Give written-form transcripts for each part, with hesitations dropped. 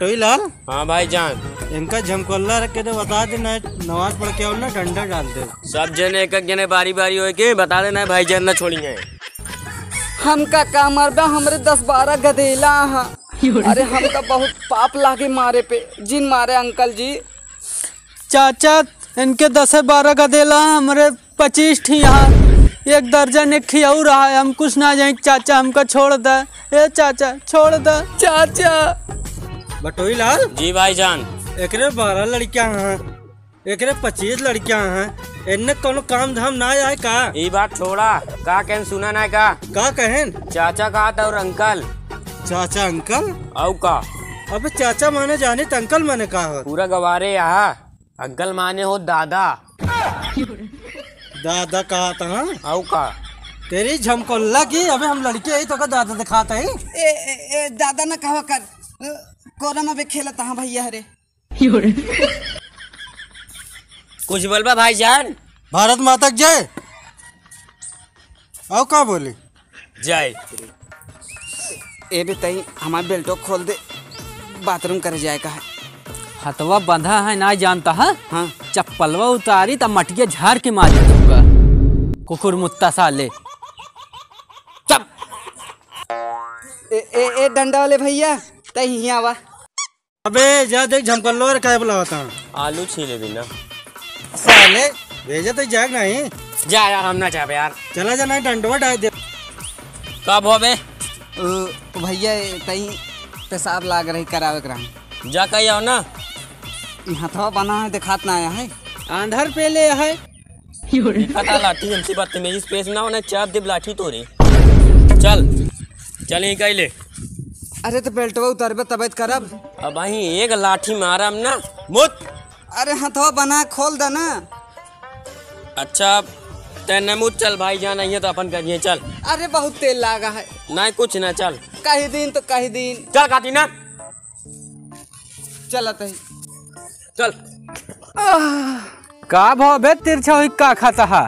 बटोई लाल। हाँ भाईजान। इनका झमकोल्ला रख के तो बता देना, नमाज पढ़ के और ना डंडा डाल दे। सब जने एक जने बारी बारी हो के बता देना भाईजान ना छोड़िए। हमका का मरबा हमरे 10-12 गधेला हाँ। अरे हमका बहुत पाप लागे मारे पे, जिन मारे अंकल जी। चाचा इनके 10-12 गधेला हमरे 25 थी यहाँ, एक दर्जन एक खियाऊ रहा है। हम कुछ ना जाए चाचा, हमको छोड़ दे। ए चाचा छोड़ दे चाचा। बटोई लाल जी भाईजान। एकरे 12 लड़कियां हैं, एकरे 25 लड़कियां हैं। इनने कोनो काम धाम ना आए का? ये बात छोड़ा, का कहन सुना ना का कहन? चाचा कहा था और अंकल। चाचा अंकल औ का? अबे चाचा माने जाने तो अंकल माने का हो? पूरा गवारे यहाँ। अंकल माने हो दादा। दादा कहा था? औ का? तेरी झमकोल्ला की अबे हम लड़के आई तो का दादा दिखाता है। ए दादा ना कहा कर, कोरा में खेलता हाँ भैया रे। कुछ बोलबा भाईजान? भारत माता की जय। आओ का बोली? जय। ए बताई हमारे बेल्टो खोल दे, बाथरूम करे जाएगा है। हथवा बंधा है ना जानता है? हाँ। चप्पलवा उतारी तब मटिया झाड़ के मार दूंगा। कुकुर मुत्ता साले। चप। ए डंडा वाले भैया तही यहाँ वा। अबे जा देख झमकोल्ला क्या बुलाता हूँ। आलू छीले बिना साले भेजा तो जाग नहीं। जा यार, हम ना चाहे यार। चला जाना डंडवा डाल दे। कब हो बे? भैया तही पेशाब लाग रही करावे करा। जा कही आओ ना। यहाँ थवा बना है दिखात ना आया है। आंधर पे ले है। पता लाठी हमसे बदतमीजी स्पेस ना होना, चाप दे लाठी तो रे। चल चल ही कही ले। अरे तो बेल्टवा उतारबे तबियत करब। अब वही एक लाठी मारम ना मुत। अरे हथवा बना खोल दे ना। अच्छा तेने मुत। चल भाईजान आइए तो अपन करिए। चल। अरे बहुत तेल लागा है। नहीं कुछ ना, चल। कहीं दिन तो कहीं दिन। चल खाती ना। चलत है। चल। का भाव बे तिरछा हुई का खाता है?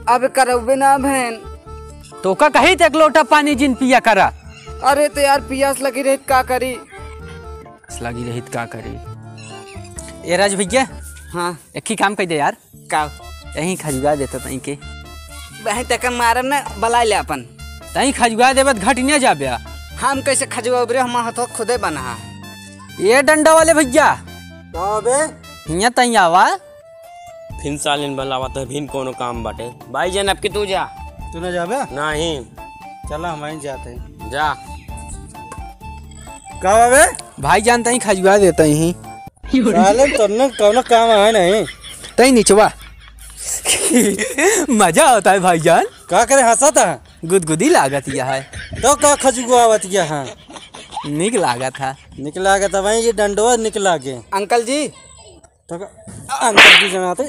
अब करबे ना बहन। तो का कही एक लोटा पानी जिन पिया करा। अरे तो यार पियास लगी रही का करी। लगी रही का करी। ए राज भैया हाँ एक ही काम कर दे यार। का? यही खजुआ देता तई के। बहन तक मारम ना बला ले अपन। तई खजुआ देबत घट नहीं जाबे। हम कैसे खजुआ उबरे, हम हाथों खुदे बना है। ये डंडा वाले भैया अबे हिया तई आवा। फिन सालिन बलावा तो फिन कोनो काम बाटे। भाईजान अब की तू जा। तू ना जाबे? नहीं। चला हम वहीं जाते हैं। जा। का अबे भाई जान तई खजुआ देता ही। साले तुमने कोनो काम है नहीं। तई नीचवा। मजा आता है भाईजान। का करे हंसा था? गुदगुदी लागत यह है। तो का खजुआ आवत गया? हाँ निक लागत था। निकला गया था वहीं ये डंडवा निकला गया। अंकल जी तो अंकल जी जनाते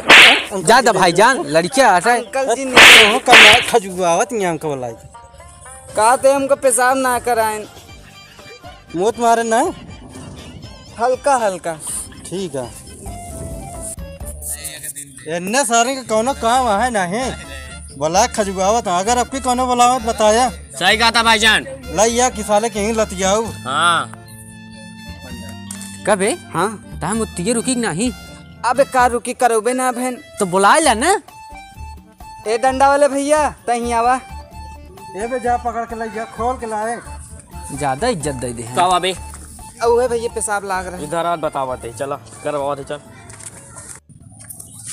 ज्यादा भाईजान लड़कियां आता है। अंकल जी हो कमा खजुआ आवत नहीं हमको बोला। कहते हमको पेशाब ना कराएं। मूत मारे ना। हल्का हल्का। ठीक है। इन्ने सारे का कोनो काम है नहीं। बोला खजुआवत अगर आपकी कोनो बोलावत बताया। सही कहा था भाईजान। लैया कि साले कहीं लतियाऊ। हाँ कबे हाँ ताम उतिये रुकी नहीं। अब का रुकी करोबे ना बहन। तो बुलाए ना। ए डंडा वाले भैया तही आवा। ये बे जा पकड़ के लैया खोल के लाए। ज्यादा इज्जत दे दे। कब अबे? ओए भैया पेशाब लाग रहा है। इधर आ बतावते। चलो करवाते। चल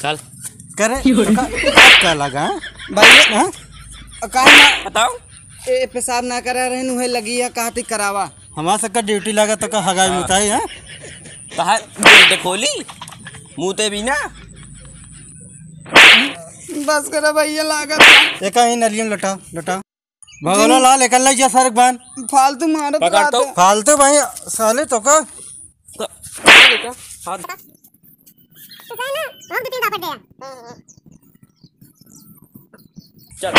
चल करे क्या लगा भैया हाँ? काहे ना बताओ। ए पेशाब ना करा रहे नुहे लगी है कहती करावा। हमारा सबका ड्यूटी लगा तो का हगाई मुताई है। कहा बेल्ट खोली मुँहते भी ना। बस करा भैया लागत। एक ही नलियन लटाओ लटाओ। भगवान लाल एक लाई जा सरक बान। फालतू मारो पकड़ तो। फालतू भाई साले तो का चल।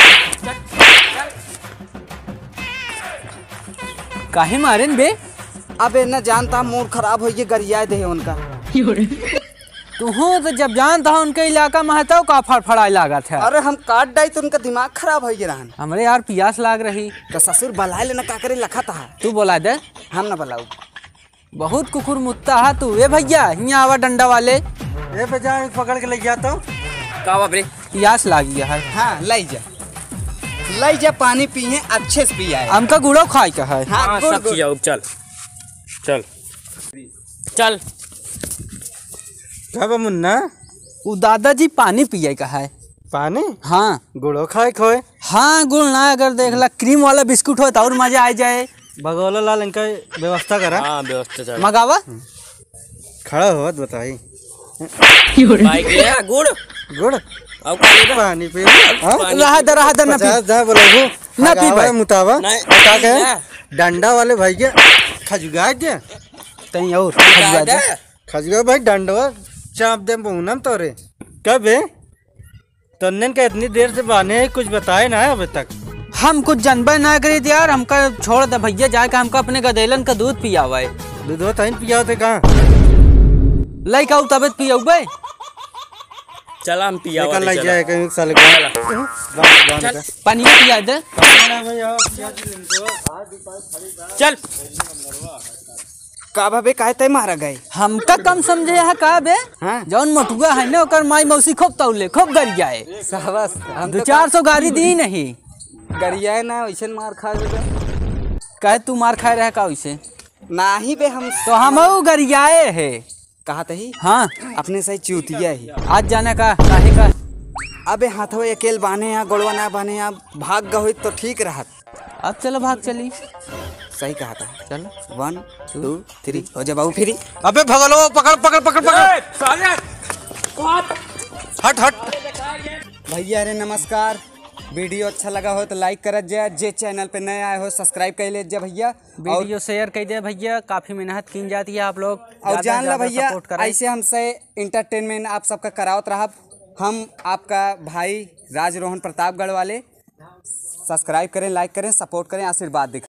काहे मारेन बे? अबे न जानता मूड खराब हो गया गरिया दे उनका। तू तो जब जानता हूँ उनके इलाका में हताओ का फड़फड़ाए लागत है। अरे हम काट डाई तो उनका दिमाग खराब हो गया। हमरे यार पियास लाग रही। तो ससुर बलाए लेना का करे लखा था। तू बोला दे। हम ना बलाऊ। बहुत कुकुर मुत्ता है तू। ए भैया यहाँ आवा डंडा वाले। ए बेजा पकड़ के ले जाता हूँ। का बाप रे, प्यास लागी गया है। हाँ लाई जा पानी पिए अच्छे से पिया है। हमका गुड़ो खाए का है। हाँ गुड़, सब गुड़। किया। चल चल चल। कब मुन्ना वो दादाजी पानी पिए का है। पानी हाँ गुड़ो खाए खोए। हाँ गुड़ ना, अगर देख ला क्रीम वाला बिस्कुट हो तो और मजा आ जाए। भगोला लाल इनका व्यवस्था करा। हाँ व्यवस्था चल। मगावा खड़ा हो बताई। बाइक ले गुड़ गुड़ अब का लेबा? पानी पी हाँ? रहा दर न पी। 50 दा बोलेबू ना पी भाई। मुताबा नहीं, का नहीं, कहे डंडा वाले भाई के खजुगा के तई और खजुगा भाई डंडवा चाप दे पूनम तोरे। कब है तन्ने का इतनी देर से बाने कुछ बताए ना है अभी तक। हम कुछ जानबे ना करी थी यार। हमका छोड़ दे भैया, जाके हमका अपने गदेलन का दूध पिया हुआ है। दूध होता ही पिया होते कहाँ लाई का तबियत पिया हुआ। चल हम पिया निकल वाले लग चला। जाए कहीं साले का पानी पिया दे। चल का भाभी काहे तय मारा गए। हमका कम समझे है का बे। हाँ जौन मटुआ है ना ओकर माई मौसी खूब तौले खूब गर जाए। सहबस हम 200-400 गाड़ी दी नहीं। गरिया है ना वैसे मार खा ले। कहे तू मार खाए रहे का वैसे। नाही बे हम तो हम गरियाए है। कहा ही हाँ अपने सही चूतिया ही। आज जाने का काहे का। अबे हाथों अकेल बाने यहाँ गोड़वा ना बाने यहाँ भाग गए तो ठीक रहा। अब चलो भाग चली। सही कहा था। चलो 1 2 3 हो जा बाबू फिरी। अबे भगलो पकड़ पकड़ पकड़ पकड़ हट हट। भैया अरे नमस्कार। वीडियो अच्छा लगा हो तो लाइक कर जाए। जे चैनल पे नए आए हो सब्सक्राइब कर ले भैया। वीडियो शेयर कर दे भैया। काफी मेहनत की जाती है आप लोग। और जान ला भैया सपोर्ट करें। ऐसे हमसे इंटरटेनमेंट आप सबका करावत रहा। हम आपका भाई राज रोहन प्रतापगढ़ वाले। सब्सक्राइब करें, लाइक करें, सपोर्ट करें, आशीर्वाद दिखाएं।